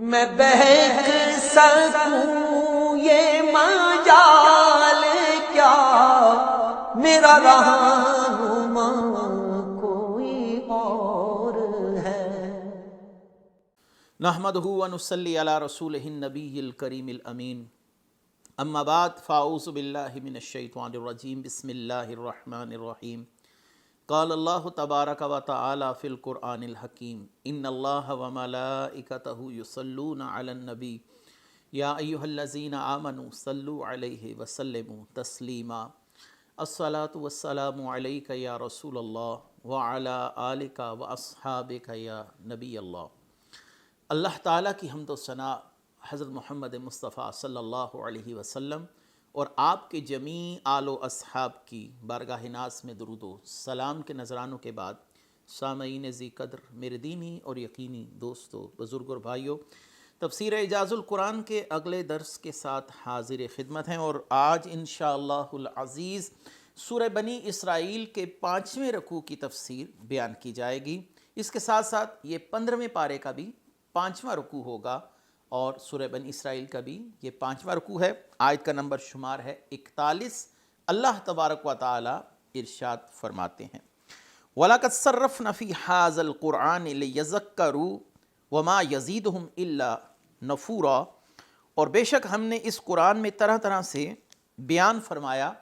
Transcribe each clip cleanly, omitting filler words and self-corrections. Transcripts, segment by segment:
میں بہک سکوں یہ مجال کیا، میرا رہنما کوئی اور ہے۔ نحمدہ و نصلی علی رسولہ النبی الکریم الامین، اما بعد فاعوذ باللہ من الشیطان الرجیم، بسم اللہ الرحمن الرحیم۔ قال اللہ تبارک و تعالی فی القرآن الحکیم، ان اللہ و ملائکتہ یصلون علی النبی یا ایہا الذین آمنوا صلوا علیہ وسلموا تسلیما۔ الصلاۃ والسلام علیک یا رسول اللہ وعلی آلک و اصحابک یا نبی اللہ۔ اللہ تعالیٰ کی حمد و ثنا حضرت محمد مصطفیٰ صلی اللہ علیہ وسلم اور آپ کے جمیع آل و اصحاب کی بارگاہ ناز میں درود و سلام کے نذرانوں کے بعد، سامعین ذی قدر، میرے دینی اور یقینی دوستو، بزرگ اور بھائیو، تفسیر اعجاز القرآن کے اگلے درس کے ساتھ حاضر خدمت ہیں، اور آج انشاءاللہ العزیز سورہ بنی اسرائیل کے 5ویں رکوع کی تفسیر بیان کی جائے گی۔ اس کے ساتھ ساتھ یہ 15ویں پارے کا بھی 5واں رکوع ہوگا، اور سورہ بنی اسرائیل کا بھی یہ 5واں رکوع ہے۔ آیت کا نمبر شمار ہے 41۔ اللہ تبارک و تعالی ارشاد فرماتے ہیں، وَلَقَدْ صَرَّفْنَا فِي هَذَا الْقُرْآنِ لِيَذَّكَّرُوا وَمَا يَزِيدُهُمْ إِلَّا نُفُورًا، اور بے شک ہم نے اس قرآن میں طرح طرح سے بیان فرمایا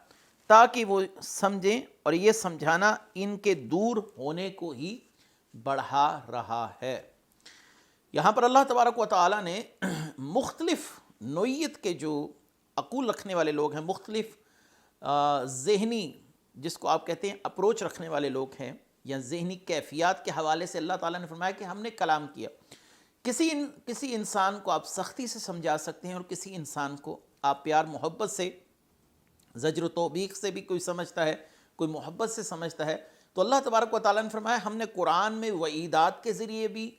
تاکہ وہ سمجھیں، اور یہ سمجھانا ان کے دور ہونے کو ہی بڑھا رہا ہے۔ یہاں پر اللہ تبارک و تعالیٰ نے مختلف نوعیت کے جو عقول رکھنے والے لوگ ہیں، مختلف ذہنی، جس کو آپ کہتے ہیں اپروچ رکھنے والے لوگ ہیں، یا ذہنی کیفیات کے حوالے سے اللہ تعالیٰ نے فرمایا کہ ہم نے کلام کیا۔ کسی انسان کو آپ سختی سے سمجھا سکتے ہیں، اور کسی انسان کو آپ پیار محبت سے، زجر و توبیخ سے بھی کوئی سمجھتا ہے، کوئی محبت سے سمجھتا ہے۔ تو اللہ تبارک و تعالیٰ نے فرمایا ہم نے قرآن میں وعیدات کے ذریعے بھی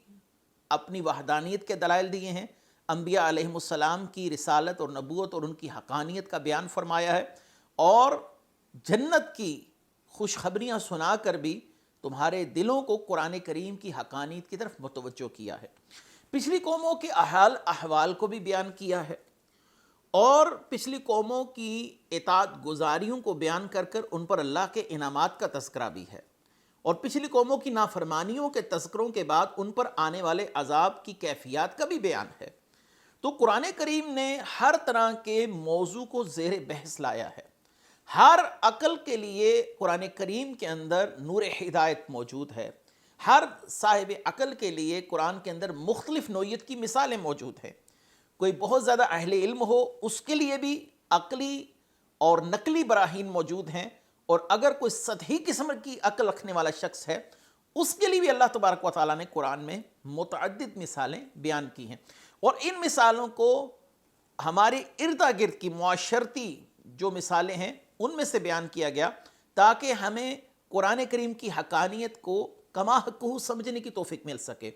اپنی وحدانیت کے دلائل دیے ہیں، انبیاء علیہم السلام کی رسالت اور نبوت اور ان کی حقانیت کا بیان فرمایا ہے، اور جنت کی خوشخبریاں سنا کر بھی تمہارے دلوں کو قرآن کریم کی حقانیت کی طرف متوجہ کیا ہے۔ پچھلی قوموں کے احوال کو بھی بیان کیا ہے، اور پچھلی قوموں کی اطاعت گزاریوں کو بیان کر کر ان پر اللہ کے انعامات کا تذکرہ بھی ہے، اور پچھلی قوموں کی نافرمانیوں کے تذکروں کے بعد ان پر آنے والے عذاب کی کیفیات کا بھی بیان ہے۔ تو قرآن کریم نے ہر طرح کے موضوع کو زیر بحث لایا ہے۔ ہر عقل کے لیے قرآن کریم کے اندر نور ہدایت موجود ہے۔ ہر صاحب عقل کے لیے قرآن کے اندر مختلف نوعیت کی مثالیں موجود ہیں۔ کوئی بہت زیادہ اہل علم ہو، اس کے لیے بھی عقلی اور نقلی براہین موجود ہیں، اور اگر کوئی سطحی قسم کی عقل رکھنے والا شخص ہے، اس کے لیے بھی اللہ تبارک و تعالیٰ نے قرآن میں متعدد مثالیں بیان کی ہیں، اور ان مثالوں کو ہمارے ارد گرد کی معاشرتی جو مثالیں ہیں ان میں سے بیان کیا گیا، تاکہ ہمیں قرآن کریم کی حقانیت کو کما حقہ سمجھنے کی توفیق مل سکے۔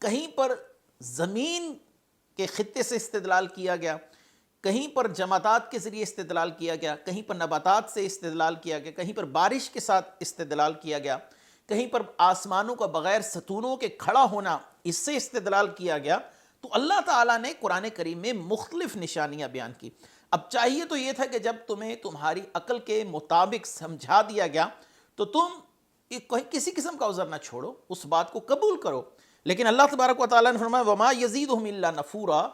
کہیں پر زمین کے خطے سے استدلال کیا گیا، کہیں پر جمادات کے ذریعے استدلال کیا گیا، کہیں پر نباتات سے استدلال کیا گیا، کہیں پر بارش کے ساتھ استدلال کیا گیا، کہیں پر آسمانوں کا بغیر ستونوں کے کھڑا ہونا، اس سے استدلال کیا گیا۔ تو اللہ تعالیٰ نے قرآن کریم میں مختلف نشانیاں بیان کی۔ اب چاہیے تو یہ تھا کہ جب تمہیں تمہاری عقل کے مطابق سمجھا دیا گیا تو تم کسی قسم کا عذر نہ چھوڑو، اس بات کو قبول کرو، لیکن اللہ تبارک و تعالیٰ نے فرمایا وَمَا يَزِيدُهُمْ إِلَّا نَفُورًا،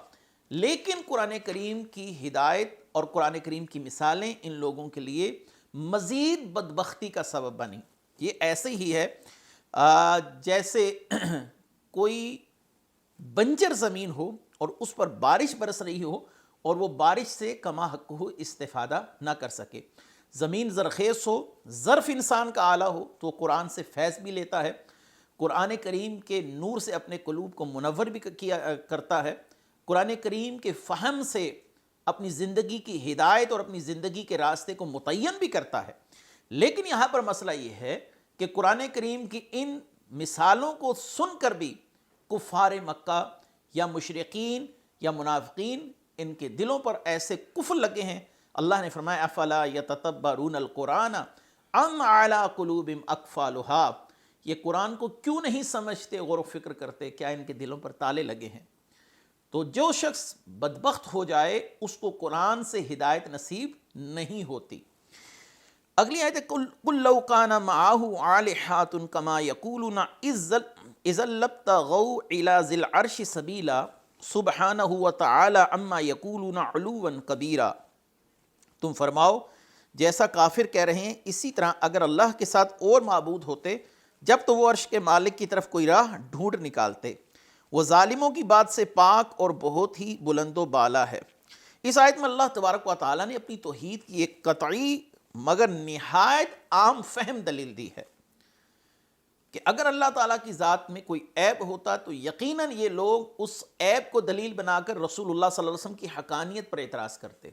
لیکن قرآن کریم کی ہدایت اور قرآن کریم کی مثالیں ان لوگوں کے لیے مزید بدبختی کا سبب بنی۔ یہ ایسے ہی ہے جیسے کوئی بنجر زمین ہو اور اس پر بارش برس رہی ہو، اور وہ بارش سے کما حقہ استفادہ نہ کر سکے۔ زمین زرخیز ہو، ظرف انسان کا اعلیٰ ہو، تو قرآن سے فیض بھی لیتا ہے، قرآن کریم کے نور سے اپنے قلوب کو منور بھی کرتا ہے، قرآن کریم کے فہم سے اپنی زندگی کی ہدایت اور اپنی زندگی کے راستے کو متعین بھی کرتا ہے۔ لیکن یہاں پر مسئلہ یہ ہے کہ قرآن کریم کی ان مثالوں کو سن کر بھی کفار مکہ یا مشرقین یا منافقین، ان کے دلوں پر ایسے کفر لگے ہیں۔ اللہ نے فرمایا افلا یتتبرون القرآن ام علی قلوب اقفالها، یہ قرآن کو کیوں نہیں سمجھتے، غور و فکر کرتے، کیا ان کے دلوں پر تالے لگے ہیں؟ تو جو شخص بدبخت ہو جائے اس کو قرآن سے ہدایت نصیب نہیں ہوتی۔ اگلی آیت ہے قُلْ لَوْ كَانَ مَعَهُ آلِهَةٌ كَمَا يَقُولُونَ إِذًا لَابْتَغَوْا إِلَىٰ ذِي الْعَرْشِ سَبِيلًا سُبْحَانَهُ وَتَعَالَىٰ عَمَّا يَقُولُونَ عُلُوًّا كَبِيرًا۔ تم فرماؤ جیسا کافر کہہ رہے ہیں اسی طرح اگر اللہ کے ساتھ اور معبود ہوتے جب تو وہ عرش کے مالک کی طرف کوئی راہ ڈھونڈ نکالتے، وہ ظالموں کی بات سے پاک اور بہت ہی بلند و بالا ہے۔ اس آیت میں اللہ تبارک و تعالیٰ نے اپنی توحید کی ایک قطعی مگر نہایت عام فہم دلیل دی ہے کہ اگر اللہ تعالیٰ کی ذات میں کوئی عیب ہوتا تو یقیناً یہ لوگ اس عیب کو دلیل بنا کر رسول اللہ صلی اللہ علیہ وسلم کی حقانیت پر اعتراض کرتے۔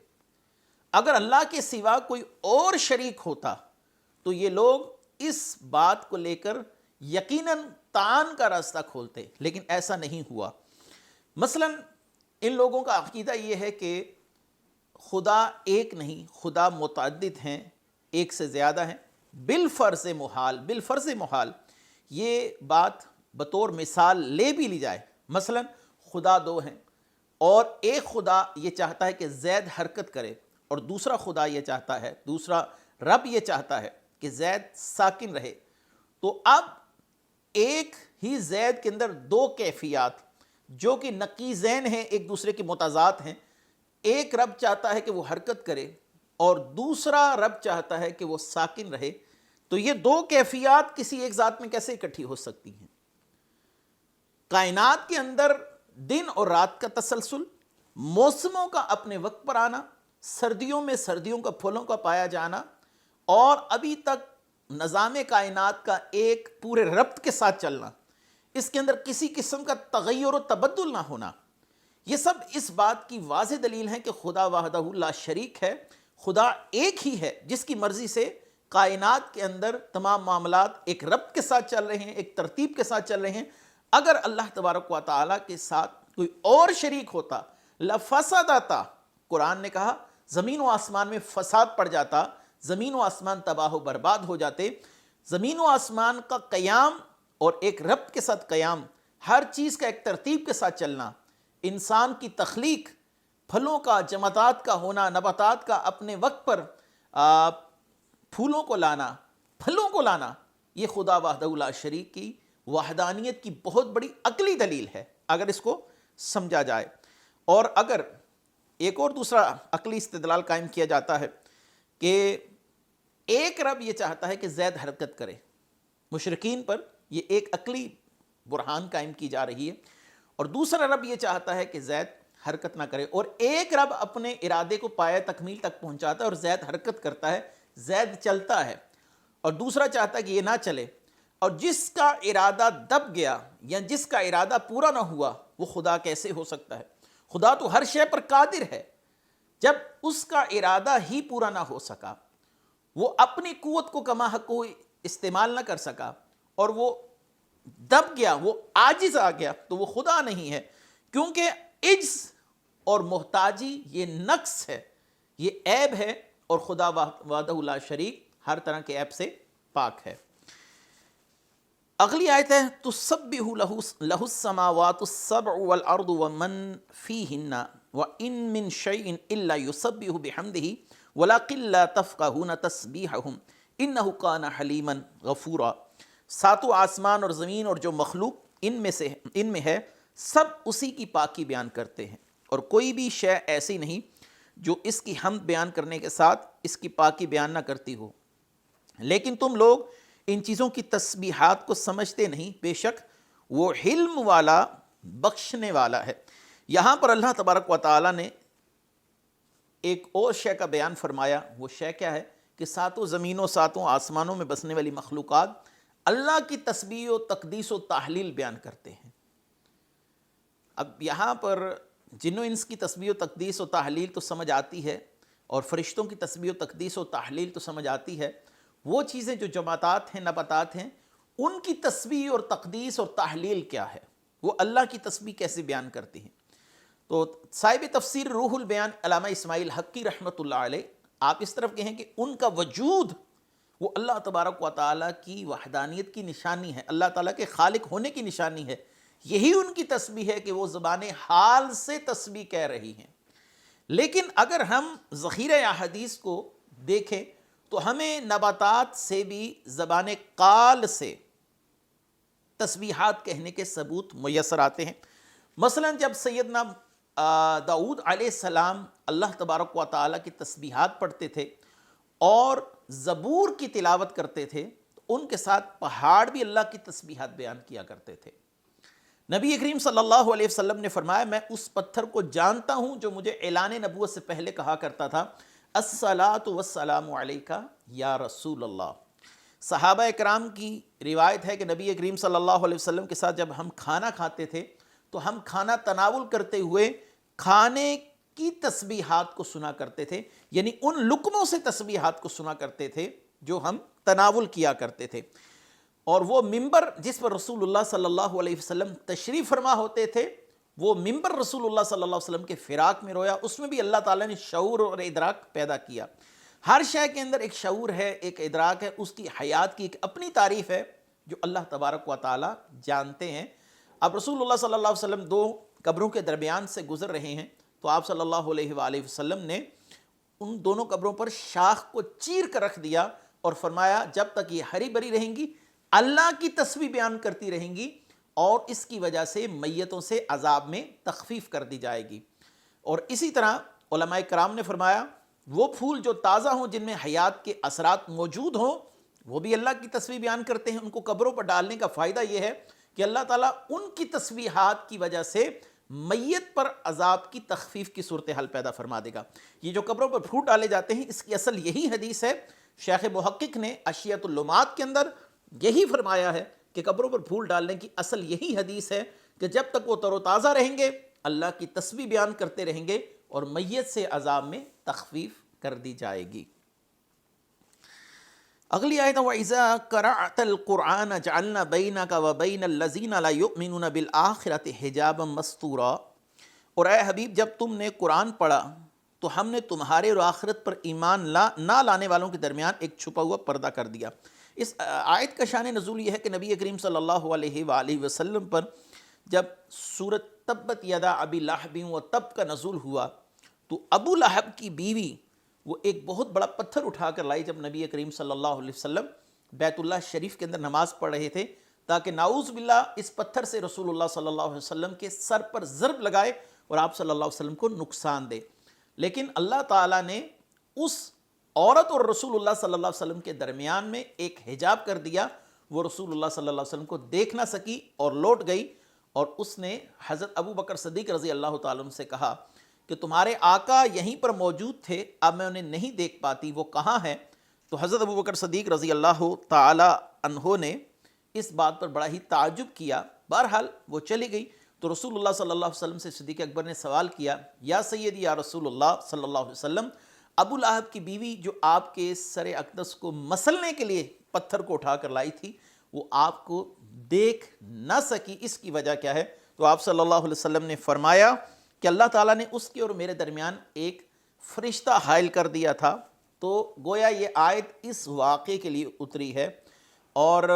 اگر اللہ کے سوا کوئی اور شریک ہوتا تو یہ لوگ اس بات کو لے کر یقیناً طعن کا راستہ کھولتے، لیکن ایسا نہیں ہوا۔ مثلا ان لوگوں کا عقیدہ یہ ہے کہ خدا ایک نہیں، خدا متعدد ہیں، ایک سے زیادہ ہیں، بالفرض محال یہ بات بطور مثال لے بھی لی جائے، مثلا خدا دو ہیں اور ایک خدا یہ چاہتا ہے کہ زید حرکت کرے اور دوسرا خدا یہ چاہتا ہے، دوسرا رب یہ چاہتا ہے کہ زید ساکن رہے، تو اب ایک ہی زید کے اندر دو کیفیات جو کہ نقیضین ہیں، ایک دوسرے کے متضاد ہیں، ایک رب چاہتا ہے کہ وہ حرکت کرے اور دوسرا رب چاہتا ہے کہ وہ ساکن رہے، تو یہ دو کیفیات کسی ایک ذات میں کیسے اکٹھی ہو سکتی ہیں؟ کائنات کے اندر دن اور رات کا تسلسل، موسموں کا اپنے وقت پر آنا، سردیوں میں سردیوں کا پھلوں کا پایا جانا، اور ابھی تک نظام کائنات کا ایک پورے ربط کے ساتھ چلنا، اس کے اندر کسی قسم کا تغیر و تبدل نہ ہونا، یہ سب اس بات کی واضح دلیل ہے کہ خدا وحدہ لا شریک ہے، خدا ایک ہی ہے جس کی مرضی سے کائنات کے اندر تمام معاملات ایک ربط کے ساتھ چل رہے ہیں، ایک ترتیب کے ساتھ چل رہے ہیں۔ اگر اللہ تبارک و تعالیٰ کے ساتھ کوئی اور شریک ہوتا لفسدتا، قرآن نے کہا زمین و آسمان میں فساد پڑ جاتا، زمین و آسمان تباہ و برباد ہو جاتے۔ زمین و آسمان کا قیام اور ایک رب کے ساتھ قیام، ہر چیز کا ایک ترتیب کے ساتھ چلنا، انسان کی تخلیق، پھلوں کا، جمادات کا ہونا، نباتات کا اپنے وقت پر پھولوں کو لانا، پھلوں کو لانا، یہ خدا وحدہ لا شریک کی وحدانیت کی بہت بڑی عقلی دلیل ہے اگر اس کو سمجھا جائے۔ اور اگر ایک اور دوسرا عقلی استدلال قائم کیا جاتا ہے کہ ایک رب یہ چاہتا ہے کہ زید حرکت کرے، مشرکین پر یہ ایک عقلی برہان قائم کی جا رہی ہے، اور دوسرا رب یہ چاہتا ہے کہ زید حرکت نہ کرے، اور ایک رب اپنے ارادے کو پایہ تکمیل تک پہنچاتا ہے اور زید حرکت کرتا ہے، زید چلتا ہے، اور دوسرا چاہتا ہے کہ یہ نہ چلے، اور جس کا ارادہ دب گیا یا جس کا ارادہ پورا نہ ہوا وہ خدا کیسے ہو سکتا ہے؟ خدا تو ہر شے پر قادر ہے، جب اس کا ارادہ ہی پورا نہ ہو سکا، وہ اپنی قوت کو کما حق کو استعمال نہ کر سکا اور وہ دب گیا، وہ عاجز آ گیا، تو وہ خدا نہیں ہے، کیونکہ عجز اور محتاجی یہ نقص ہے، یہ عیب ہے، اور خدا وحدہ لا شریک ہر طرح کے عیب سے پاک ہے۔ اگلی آیت ہے تسبح لہ السماوات السبع والارض ومن فیہن وان من شیء الا یسبح بحمدہ ولکن لا تفقہون تسبیحہم انہ کان حلیما غفورا۔ ساتوں آسمان اور زمین اور جو مخلوق ان میں ہے سب اسی کی پاکی بیان کرتے ہیں، اور کوئی بھی شے ایسی نہیں جو اس کی حمد بیان کرنے کے ساتھ اس کی پاکی بیان نہ کرتی ہو، لیکن تم لوگ ان چیزوں کی تسبیحات کو سمجھتے نہیں، بے شک وہ حلم والا، بخشنے والا ہے۔ یہاں پر اللہ تبارک و تعالیٰ نے ایک اور شے کا بیان فرمایا، وہ شے کیا ہے کہ ساتوں زمینوں، ساتوں آسمانوں میں بسنے والی مخلوقات اللہ کی تسبیح و تقدیس و تحلیل بیان کرتے ہیں۔ اب یہاں پر جن و انس کی تسبیح و تقدیس و تحلیل تو سمجھ آتی ہے، اور فرشتوں کی تسبیح و تقدیس و تحلیل تو سمجھ آتی ہے، وہ چیزیں جو جمادات ہیں، نباتات ہیں، ان کی تسبیح اور تقدیس اور تحلیل کیا ہے، وہ اللہ کی تسبیح کیسے بیان کرتی ہیں؟ تو صاحب تفسیر روح البیان علامہ اسماعیل حقی رحمۃ اللہ علیہ آپ اس طرف کہیں کہ ان کا وجود وہ اللہ تبارک و تعالیٰ کی وحدانیت کی نشانی ہے، اللہ تعالیٰ کے خالق ہونے کی نشانی ہے، یہی ان کی تسبیح ہے کہ وہ زبان حال سے تسبیح کہہ رہی ہیں۔ لیکن اگر ہم ذخیرہ احادیث کو دیکھیں تو ہمیں نباتات سے بھی زبان قال سے تسبیحات کہنے کے ثبوت میسر آتے ہیں۔ مثلا جب سیدنا داؤد علیہ السلام اللہ تبارک و تعالیٰ کی تسبیحات پڑھتے تھے اور زبور کی تلاوت کرتے تھے تو ان کے ساتھ پہاڑ بھی اللہ کی تسبیحات بیان کیا کرتے تھے۔ نبی کریم صلی اللہ علیہ وسلم نے فرمایا میں اس پتھر کو جانتا ہوں جو مجھے اعلان نبوت سے پہلے کہا کرتا تھا الصلاۃ والسلام علیکہ یا رسول اللہ۔ صحابہ اکرام کی روایت ہے کہ نبی کریم صلی اللہ علیہ وسلم کے ساتھ جب ہم کھانا کھاتے تھے تو ہم کھانا تناول کرتے ہوئے کھانے کی تسبیحات کو سنا کرتے تھے، یعنی ان لقموں سے تسبیحات کو سنا کرتے تھے جو ہم تناول کیا کرتے تھے۔ اور وہ ممبر جس پر رسول اللہ صلی اللہ علیہ وسلم تشریف فرما ہوتے تھے، وہ ممبر رسول اللہ صلی اللہ علیہ وسلم کے فراق میں رویا، اس میں بھی اللہ تعالیٰ نے شعور اور ادراک پیدا کیا۔ ہر شے کے اندر ایک شعور ہے، ایک ادراک ہے، اس کی حیات کی ایک اپنی تعریف ہے جو اللہ تبارک و تعالیٰ جانتے ہیں۔ اب رسول اللہ صلی اللہ علیہ وسلم دو قبروں کے درمیان سے گزر رہے ہیں تو آپ صلی اللہ علیہ وآلہ وسلم نے ان دونوں قبروں پر شاخ کو چیر کر رکھ دیا اور فرمایا جب تک یہ ہری بھری رہیں گی اللہ کی تسبیح بیان کرتی رہیں گی اور اس کی وجہ سے میتوں سے عذاب میں تخفیف کر دی جائے گی۔ اور اسی طرح علماء کرام نے فرمایا وہ پھول جو تازہ ہوں جن میں حیات کے اثرات موجود ہوں وہ بھی اللہ کی تسبیح بیان کرتے ہیں۔ ان کو قبروں پر ڈالنے کا فائدہ یہ ہے کہ اللہ تعالیٰ ان کی تسبیحات کی وجہ سے میت پر عذاب کی تخفیف کی صورتحال پیدا فرما دے گا۔ یہ جو قبروں پر پھول ڈالے جاتے ہیں اس کی اصل یہی حدیث ہے۔ شیخ محقق نے اشیاۃ اللمات کے اندر یہی فرمایا ہے کہ قبروں پر پھول ڈالنے کی اصل یہی حدیث ہے کہ جب تک وہ تر و تازہ رہیں گے اللہ کی تسبیح بیان کرتے رہیں گے اور میت سے عذاب میں تخفیف کر دی جائے گی۔ اگلی آیت وَإِذَا قَرَأْتَ الْقُرْآنَ جَعَلْنَا بَيْنَكَ وَبَيْنَ الَّذِينَ لَا يُؤْمِنُونَ بِالْآخِرَةِ حِجَابًا مَسْتُورًا، اور اے حبیب جب تم نے قرآن پڑھا تو ہم نے تمہارے اور آخرت پر ایمان نہ لانے والوں کے درمیان ایک چھپا ہوا پردہ کر دیا۔ اس آیت کا شان نزول یہ ہے کہ نبی کریم صلی اللہ علیہ وآلہ وسلم پر جب سورۃ تبت یدا ابی لہب وتب کا نزول ہوا تو ابو لہب کی بیوی وہ ایک بہت بڑا پتھر اٹھا کر لائی جب نبی کریم صلی اللہ علیہ وسلم بیت اللہ شریف کے اندر نماز پڑھ رہے تھے تاکہ نعوذ باللہ اس پتھر سے رسول اللہ صلی اللہ علیہ وسلم کے سر پر ضرب لگائے اور آپ صلی اللہ علیہ وسلم کو نقصان دے۔ لیکن اللہ تعالیٰ نے اس عورت اور رسول اللہ صلی اللہ علیہ وسلم کے درمیان میں ایک حجاب کر دیا، وہ رسول اللہ صلی اللہ علیہ وسلم کو دیکھ نہ سکی اور لوٹ گئی، اور اس نے حضرت ابو بکر صدیق رضی اللہ تعالیٰ عنہ سے کہا کہ تمہارے آقا یہیں پر موجود تھے، اب میں انہیں نہیں دیکھ پاتی، وہ کہاں ہیں؟ تو حضرت ابو بکر صدیق رضی اللہ تعالیٰ عنہ نے اس بات پر بڑا ہی تعجب کیا۔ بہرحال وہ چلی گئی تو رسول اللہ صلی اللہ علیہ وسلم سے صدیق اکبر نے سوال کیا یا سیدی یا رسول اللہ صلی اللہ علیہ وسلم، ابو لہب کی بیوی جو آپ کے سر اقدس کو مسلنے کے لیے پتھر کو اٹھا کر لائی تھی وہ آپ کو دیکھ نہ سکی، اس کی وجہ کیا ہے؟ تو آپ صلی اللہ علیہ وسلم نے فرمایا کہ اللہ تعالیٰ نے اس کے اور میرے درمیان ایک فرشتہ حائل کر دیا تھا۔ تو گویا یہ آیت اس واقعے کے لیے اتری ہے، اور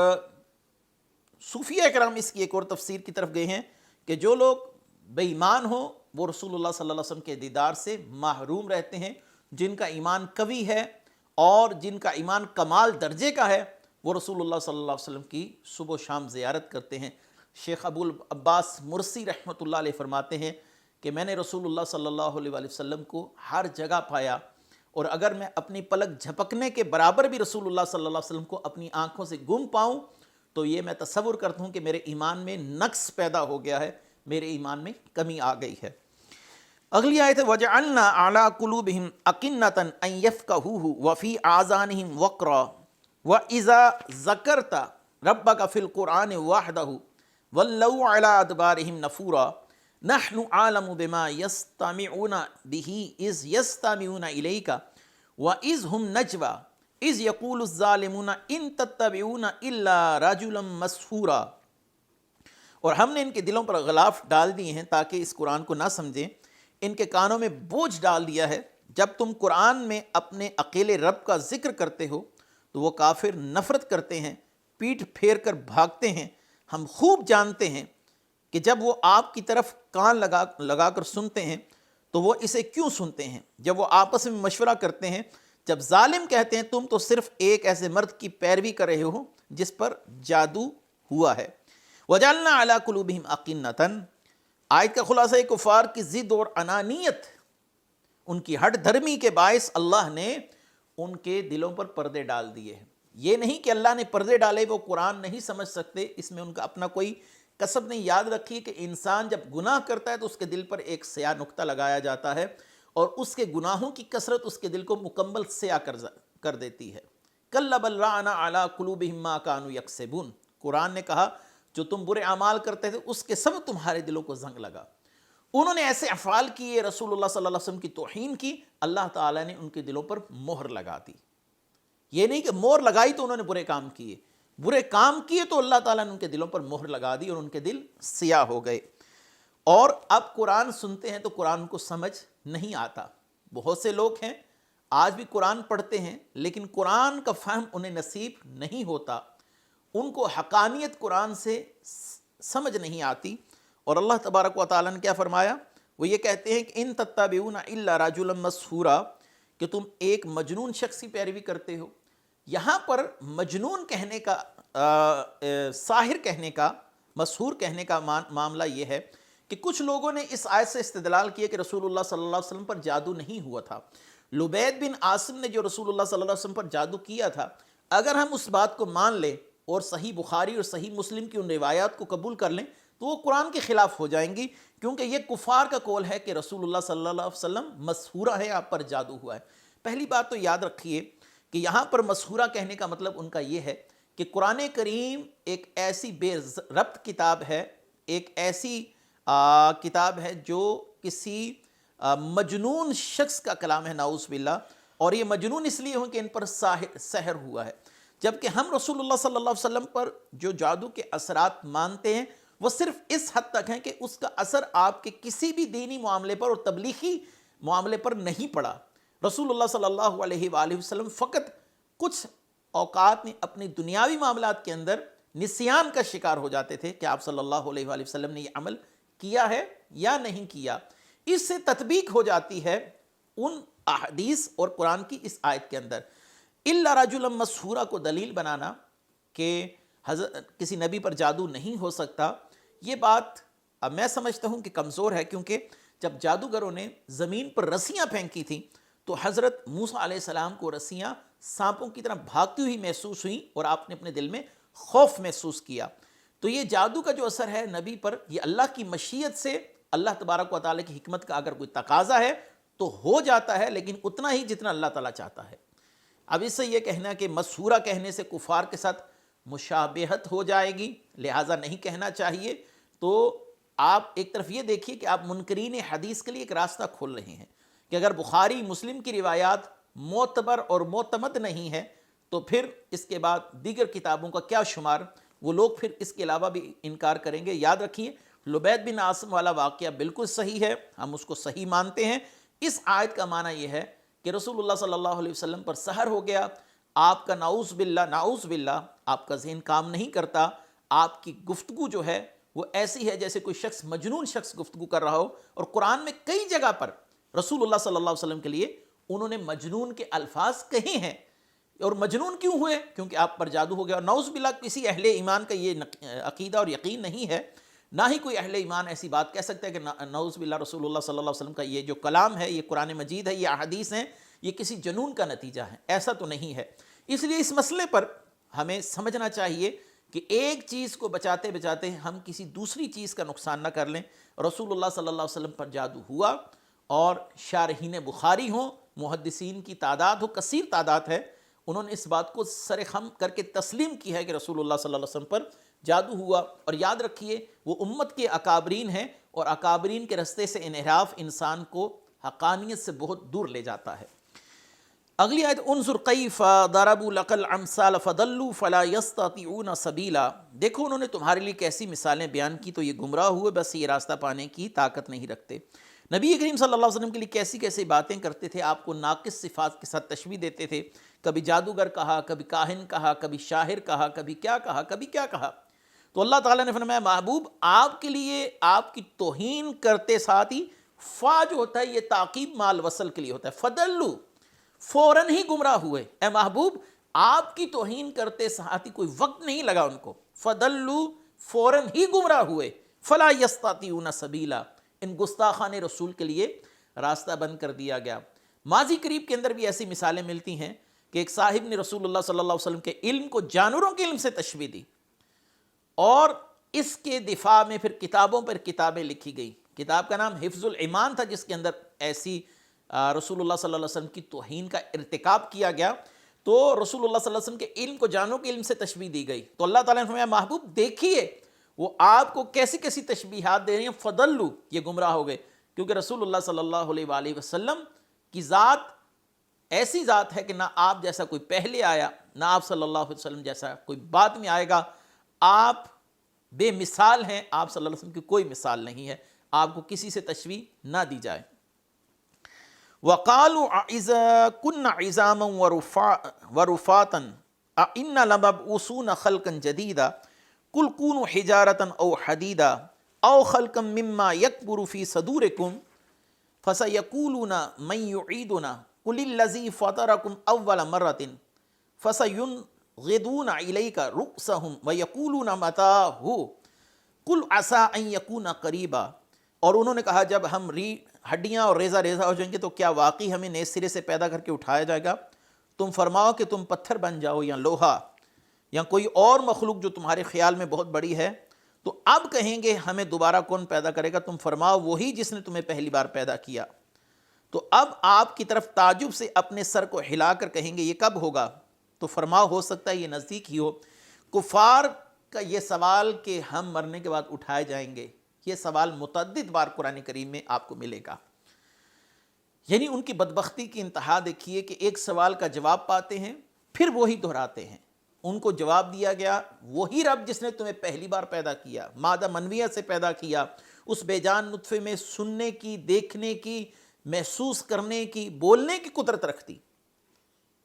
صوفیہ کرام اس کی ایک اور تفسیر کی طرف گئے ہیں کہ جو لوگ بے ایمان ہوں وہ رسول اللہ صلی اللہ علیہ وسلم کے دیدار سے محروم رہتے ہیں، جن کا ایمان قوی ہے اور جن کا ایمان کمال درجے کا ہے وہ رسول اللہ صلی اللہ علیہ وسلم کی صبح و شام زیارت کرتے ہیں۔ شیخ ابو العباس مرسی رحمۃ اللہ علیہ فرماتے ہیں کہ میں نے رسول اللہ صلی اللہ علیہ وآلہ وسلم کو ہر جگہ پایا، اور اگر میں اپنی پلک جھپکنے کے برابر بھی رسول اللہ صلی اللہ علیہ وسلم کو اپنی آنکھوں سے گم پاؤں تو یہ میں تصور کرتا ہوں کہ میرے ایمان میں نقص پیدا ہو گیا ہے، میرے ایمان میں کمی آ گئی ہے۔ اگلی آیت ہے وَجَعَلْنَا عَلَىٰ قُلُوبِهِمْ أَكِنَّةً أَن يَفْقَهُوهُ وَفِي آذَانِهِمْ وَقْرًا وَإِذَا ذَكَرْتَ رَبَّكَ فِي الْقُرْآنِ وَحْدَهُ وَلَّوْا عَلَىٰ أَدْبَارِهِمْ نُفُورًا نَحْنُ أَعْلَمُ بِمَا يَسْتَمِعُونَ بِهِ إِذْ يَسْتَمِعُونَ إِلَيْكَ وَإِذْ هُمْ نَجْوَىٰ إِذْ يَقُولُ الظَّالِمُونَ إِن تَتَّبِعُونَ إِلَّا رَجُلًا مَسْحُورًا۔ اور ہم نے ان کے دلوں پر غلاف ڈال دیے ہیں تاکہ اس قرآن کو نہ سمجھیں، ان کے کانوں میں بوجھ ڈال دیا ہے، جب تم قرآن میں اپنے اکیلے رب کا ذکر کرتے ہو تو وہ کافر نفرت کرتے ہیں، پیٹھ پھیر کر بھاگتے ہیں۔ ہم خوب جانتے ہیں کہ جب وہ آپ کی طرف کان لگا کر سنتے ہیں تو وہ اسے کیوں سنتے ہیں؟ جب وہ آپس میں مشورہ کرتے ہیں، جب ظالم کہتے ہیں تم تو صرف ایک ایسے مرد کی پیروی کر رہے ہو جس پر جادو ہوا ہے۔ وَجَعَلْنَا عَلَىٰ قُلُوبِهِمْ أَقِنَّةً، آیت کا خلاصہ کفار کی ضد اور انانیت، ان کی ہٹ دھرمی کے باعث اللہ نے ان کے دلوں پر پردے ڈال دیے ہیں۔ یہ نہیں کہ اللہ نے پردے ڈالے وہ قرآن نہیں سمجھ سکتے، اس میں ان کا اپنا کوئی کسب نہیں۔ یاد رکھیے کہ انسان جب گناہ کرتا ہے تو اس کے دل پر ایک سیاہ نقطہ لگایا جاتا ہے، اور اس کے گناہوں کی کثرت اس کے دل کو مکمل سیاہ کر دیتی ہے۔ کَلَّا بَلْ رَانَ عَلَىٰ قُلُوبِهِمْ مَا كَانُوا يَكْسِبُونَ، قرآن نے کہا جو تم برے اعمال کرتے تھے اس کے سبب تمہارے دلوں کو زنگ لگا۔ انہوں نے ایسے افعال کیے، رسول اللہ صلی اللہ علیہ وسلم کی توہین کی، اللہ تعالیٰ نے ان کے دلوں پر مہر لگا دی۔ یہ نہیں کہ مہر لگائی تو انہوں نے برے کام کیے، برے کام کیے تو اللہ تعالیٰ نے ان کے دلوں پر مہر لگا دی اور ان کے دل سیاہ ہو گئے۔ اور اب قرآن سنتے ہیں تو قرآن کو سمجھ نہیں آتا۔ بہت سے لوگ ہیں آج بھی قرآن پڑھتے ہیں لیکن قرآن کا فہم انہیں نصیب نہیں ہوتا، ان کو حقانیت قرآن سے سمجھ نہیں آتی۔ اور اللہ تبارک و تعالیٰ نے کیا فرمایا؟ وہ یہ کہتے ہیں کہ ان تتبعون الا رجلا مسحورا، کہ تم ایک مجنون شخص کی پیروی کرتے ہو۔ یہاں پر مجنون کہنے کا، ساحر کہنے کا، مسحور کہنے کا معاملہ یہ ہے کہ کچھ لوگوں نے اس آیت سے استدلال کیا کہ رسول اللہ صلی اللہ علیہ وسلم پر جادو نہیں ہوا تھا۔ لبید بن عاصم نے جو رسول اللہ صلی اللہ علیہ وسلم پر جادو کیا تھا، اگر ہم اس بات کو مان لیں اور صحیح بخاری اور صحیح مسلم کی ان روایات کو قبول کر لیں تو وہ قرآن کے خلاف ہو جائیں گی، کیونکہ یہ کفار کا قول ہے کہ رسول اللہ صلی اللہ علیہ وسلم مسحورہ ہے، آپ پر جادو ہوا ہے۔ پہلی بات تو یاد رکھیے کہ یہاں پر مسحورہ کہنے کا مطلب ان کا یہ ہے کہ قرآن کریم ایک ایسی بے ربط کتاب ہے، ایک ایسی کتاب ہے جو کسی مجنون شخص کا کلام ہے، نعوذ باللہ، اور یہ مجنون اس لیے ہوں کہ ان پر سحر ہوا ہے۔ جبکہ ہم رسول اللہ صلی اللہ علیہ وسلم پر جو جادو کے اثرات مانتے ہیں وہ صرف اس حد تک ہیں کہ اس کا اثر آپ کے کسی بھی دینی معاملے پر اور تبلیغی معاملے پر نہیں پڑا۔ رسول اللہ صلی اللہ علیہ وآلہ وسلم فقط کچھ اوقات میں اپنی دنیاوی معاملات کے اندر نسیان کا شکار ہو جاتے تھے کہ آپ صلی اللہ علیہ وآلہ وسلم نے یہ عمل کیا ہے یا نہیں کیا۔ اس سے تطبیق ہو جاتی ہے ان احادیث اور قرآن کی اس آیت کے اندر۔ الا رجلا مسحورا کو دلیل بنانا کہ کسی نبی پر جادو نہیں ہو سکتا، یہ بات اب میں سمجھتا ہوں کہ کمزور ہے، کیونکہ جب جادوگروں نے زمین پر رسیاں پھینکی تھیں تو حضرت موسیٰ علیہ السلام کو رسیاں سانپوں کی طرح بھاگتی ہوئی محسوس ہوئیں اور آپ نے اپنے دل میں خوف محسوس کیا۔ تو یہ جادو کا جو اثر ہے نبی پر، یہ اللہ کی مشیت سے، اللہ تبارک و تعالیٰ کی حکمت کا اگر کوئی تقاضا ہے تو ہو جاتا ہے، لیکن اتنا ہی جتنا اللہ تعالیٰ چاہتا ہے۔ اب اس سے یہ کہنا کہ مسحورہ کہنے سے کفار کے ساتھ مشابہت ہو جائے گی، لہٰذا نہیں کہنا چاہیے، تو آپ ایک طرف یہ دیکھیے کہ آپ منکرین حدیث کے لیے ایک راستہ کھول رہے ہیں کہ اگر بخاری مسلم کی روایات معتبر اور معتمد نہیں ہے تو پھر اس کے بعد دیگر کتابوں کا کیا شمار، وہ لوگ پھر اس کے علاوہ بھی انکار کریں گے۔ یاد رکھیے لبید بن عاصم والا واقعہ بالکل صحیح ہے، ہم اس کو صحیح مانتے ہیں۔ اس آیت کا معنی یہ ہے کہ رسول اللہ صلی اللہ علیہ وسلم پر سحر ہو گیا، آپ کا نعوذ باللہ آپ کا ذہن کام نہیں کرتا، آپ کی گفتگو جو ہے وہ ایسی ہے جیسے کوئی شخص مجنون شخص گفتگو کر رہا ہو۔ اور قرآن میں کئی جگہ پر رسول اللہ صلی اللہ علیہ وسلم کے لیے انہوں نے مجنون کے الفاظ کہے ہیں۔ اور مجنون کیوں ہوئے؟ کیونکہ آپ پر جادو ہو گیا۔ اور نعوذ باللہ کسی اہل ایمان کا یہ عقیدہ اور یقین نہیں ہے، نہ ہی کوئی اہل ایمان ایسی بات کہہ سکتا ہے کہ نعوذ باللہ رسول اللہ صلی اللہ علیہ وسلم کا یہ جو کلام ہے، یہ قرآن مجید ہے، یہ احادیث ہیں، یہ کسی جنون کا نتیجہ ہے، ایسا تو نہیں ہے۔ اس لیے اس مسئلے پر ہمیں سمجھنا چاہیے کہ ایک چیز کو بچاتے بچاتے ہم کسی دوسری چیز کا نقصان نہ کر لیں۔ رسول اللہ صلی اللہ علیہ وسلم پر جادو ہوا، اور شارحین بخاری ہوں، محدثین کی تعداد ہو، کثیر تعداد ہے، انہوں نے اس بات کو سر خم کر کے تسلیم کی ہے کہ رسول اللہ صلی اللہ علیہ وسلم پر جادو ہوا۔ اور یاد رکھیے وہ امت کے اکابرین ہیں، اور اکابرین کے رستے سے انحراف انسان کو حقانیت سے بہت دور لے جاتا ہے۔ اگلی آیت انظر کیف ضربوا لک الامثال فضلوا فلا یستطیعون سبیلا، دیکھو انہوں نے تمہارے لیے کیسی مثالیں بیان کی تو یہ گمراہ ہوئے، بس یہ راستہ پانے کی طاقت نہیں رکھتے۔ نبی کریم صلی اللہ علیہ وسلم کے لیے کیسی کیسی باتیں کرتے تھے، آپ کو ناقص صفات کے ساتھ تشبیہ دیتے تھے، کبھی جادوگر کہا، کبھی کاہن کہا، کبھی شاعر کہا، کبھی کیا کہا، کبھی کیا کہا۔ تو اللہ تعالیٰ نے فرمایا محبوب آپ کے لیے آپ کی توہین کرتے ساتھ ہی فا جو ہوتا ہے یہ تعقیب مال وصل کے لیے ہوتا ہے، فدلو فوراً ہی گمراہ ہوئے، اے محبوب آپ کی توہین کرتے ساتھ ہی کوئی وقت نہیں لگا ان کو، فدلو فوراً ہی گمراہ ہوئے، فلا یستطیعون سبیلا ان گستاخان رسول کے لیے راستہ بند کر دیا گیا۔ ماضی قریب کے اندر بھی ایسی مثالیں ملتی ہیں کہ ایک صاحب نے رسول اللہ صلی اللہ علیہ وسلم کے علم کو جانوروں کے علم سے تشبیہ دی، اور اس کے دفاع میں پھر کتابوں پر کتابیں لکھی گئی۔ کتاب کا نام حفظ الایمان تھا، جس کے اندر ایسی رسول اللہ صلی اللہ علیہ وسلم کی توہین کا ارتکاب کیا گیا، تو رسول اللہ صلی اللہ علیہ وسلم کے علم کو جانوروں کے علم سے تشبیہ دی گئی۔ تو اللہ تعالیٰ نے فرمایا محبوب دیکھیے وہ آپ کو کیسی کیسی تشبیہات دے رہی ہیں، فضلوا یہ گمراہ ہو گئے، کیونکہ رسول اللہ صلی اللہ علیہ وآلہ وسلم کی ذات ایسی ذات ہے کہ نہ آپ جیسا کوئی پہلے آیا، نہ آپ صلی اللہ علیہ وسلم جیسا کوئی بعد میں آئے گا، آپ بے مثال ہیں، آپ صلی اللہ علیہ وسلم کی کوئی مثال نہیں ہے، آپ کو کسی سے تشبیہ نہ دی جائے۔ وَقَالُوا اِذَا كُنَّا عِظَامًا وَرُفَاتًا أَإِنَّا لَمَبْعُوثُونَ خَلْقًا جَدِيدًا قُلْ كُونُوا حِجَارَةً أَوْ حَدِيدًا أَوْ خَلْقًا مِمَّا يَكْبُرُ فِي صُدُورِكُمْ فَسَيَقُولُونَ مَن يُعِيدُنَا قُلِ الَّذِي فَطَرَكُمْ أَوَّلَ مَرَّةٍ فَسَيُنْغِضُونَ إِلَيْكَ رُؤُوسَهُمْ وَيَقُولُونَ مَتَىٰ قُلْ عَسَىٰ أَن يَكُونَ قَرِيبًا۔ اور انہوں نے کہا جب ہم ہڈیاں اور ریزہ ریزہ ہو جائیں گے تو کیا واقعی ہمیں نئے سرے سے پیدا کر کے اٹھایا جائے گا؟ تم فرماؤ کہ تم پتھر بن جاؤ یا لوہا یا کوئی اور مخلوق جو تمہارے خیال میں بہت بڑی ہے، تو اب کہیں گے ہمیں دوبارہ کون پیدا کرے گا؟ تم فرماؤ وہی جس نے تمہیں پہلی بار پیدا کیا۔ تو اب آپ کی طرف تعجب سے اپنے سر کو ہلا کر کہیں گے یہ کب ہوگا؟ تو فرماؤ ہو سکتا ہے یہ نزدیک ہی ہو۔ کفار کا یہ سوال کہ ہم مرنے کے بعد اٹھائے جائیں گے، یہ سوال متعدد بار قرآن کریم میں آپ کو ملے گا۔ یعنی ان کی بدبختی کی انتہا دیکھیے کہ ایک سوال کا جواب پاتے ہیں پھر وہی دہراتے ہیں۔ ان کو جواب دیا گیا وہی رب جس نے تمہیں پہلی بار پیدا کیا، مادہ منویہ سے پیدا کیا، اس بے جان نطفے میں سننے کی، دیکھنے کی، محسوس کرنے کی، بولنے کی قدرت رکھتی،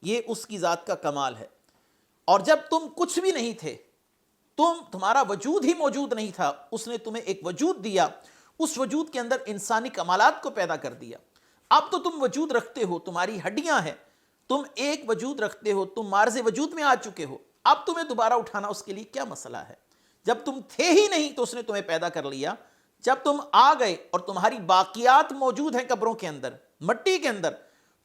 یہ اس کی ذات کا کمال ہے۔ اور جب تم کچھ بھی نہیں تھے، تمہارا وجود ہی موجود نہیں تھا، اس نے تمہیں ایک وجود دیا، اس وجود کے اندر انسانی کمالات کو پیدا کر دیا۔ اب تو تم وجود رکھتے ہو، تمہاری ہڈیاں ہیں، تم ایک وجود رکھتے ہو، تم معرض وجود میں آ چکے ہو، اب تمہیں دوبارہ اٹھانا اس کے لیے کیا مسئلہ ہے؟ جب تم تھے ہی نہیں تو اس نے تمہیں پیدا کر لیا، جب تم آ گئے اور تمہاری باقیات موجود ہیں قبروں کے اندر، مٹی کے اندر،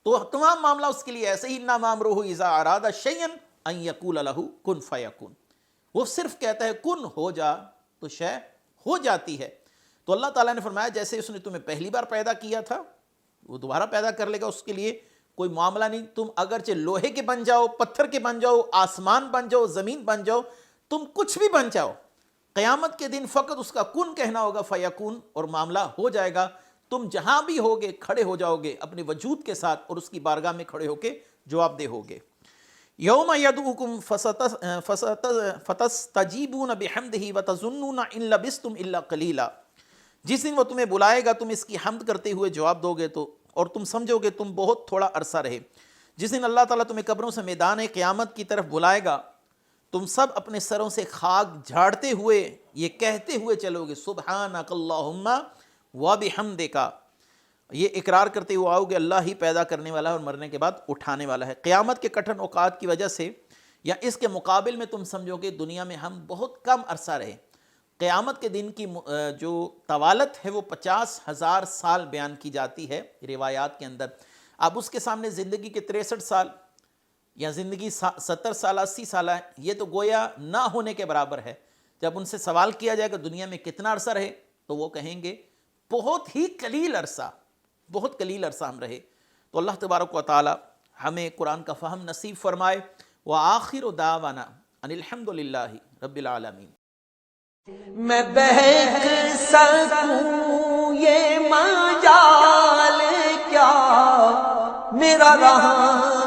تو تمام معاملہ اس کے لیے ایسے ہی انما امرہ اذا اراد شیئا ان یقول لہ کن فیکون، وہ صرف کہتا ہے کن ہو جا تو شے ہو جاتی ہے۔ تو اللہ تعالیٰ نے فرمایا جیسے اس نے تمہیں پہلی بار پیدا کیا تھا وہ دوبارہ پیدا کر لے گا، اس کے لیے کوئی معاملہ نہیں۔ تم اگرچہ لوہے کے بن جاؤ، پتھر کے بن جاؤ، آسمان بن جاؤ، زمین بن جاؤ، تم کچھ بھی بن جاؤ، قیامت کے دن فقط اس کا کن کہنا ہوگا فیکون اور معاملہ ہو جائے گا۔ تم جہاں بھی ہوگے کھڑے ہو جاؤ گے اپنے وجود کے ساتھ اور اس کی بارگاہ میں کھڑے ہو کے جواب دہ ہوگے۔ یوم یدعوکم فتستجیبون بحمدہ وتظنون ان لبثتم الا قلیلا، جس دن وہ تمہیں بلائے گا تم اس کی حمد کرتے ہوئے جواب دو گے تو، اور تم سمجھو گے تم بہت تھوڑا عرصہ رہے۔ جس دن اللہ تعالیٰ تمہیں قبروں سے میدان قیامت کی طرف بلائے گا، تم سب اپنے سروں سے خاک جھاڑتے ہوئے یہ کہتے ہوئے چلو گے سبحانک اللہم وبحمدک، یہ اقرار کرتے ہوئے آؤ گے اللہ ہی پیدا کرنے والا ہے اور مرنے کے بعد اٹھانے والا ہے۔ قیامت کے کٹھن اوقات کی وجہ سے یا اس کے مقابل میں تم سمجھو گے دنیا میں ہم بہت کم عرصہ رہے۔ قیامت کے دن کی جو طوالت ہے وہ 50,000 سال بیان کی جاتی ہے روایات کے اندر۔ اب اس کے سامنے زندگی کے 63 سال یا زندگی 70 سال 80 سال ہے، یہ تو گویا نہ ہونے کے برابر ہے۔ جب ان سے سوال کیا جائے کہ دنیا میں کتنا عرصہ رہے تو وہ کہیں گے بہت ہی قلیل عرصہ، بہت قلیل عرصہ ہم رہے۔ تو اللہ تبارک و تعالی ہمیں قرآن کا فہم نصیب فرمائے۔ وآخر دعوانا ان الحمد للہ رب العالمین۔ میں بہک سکوں یہ مجال کیا میرا رہا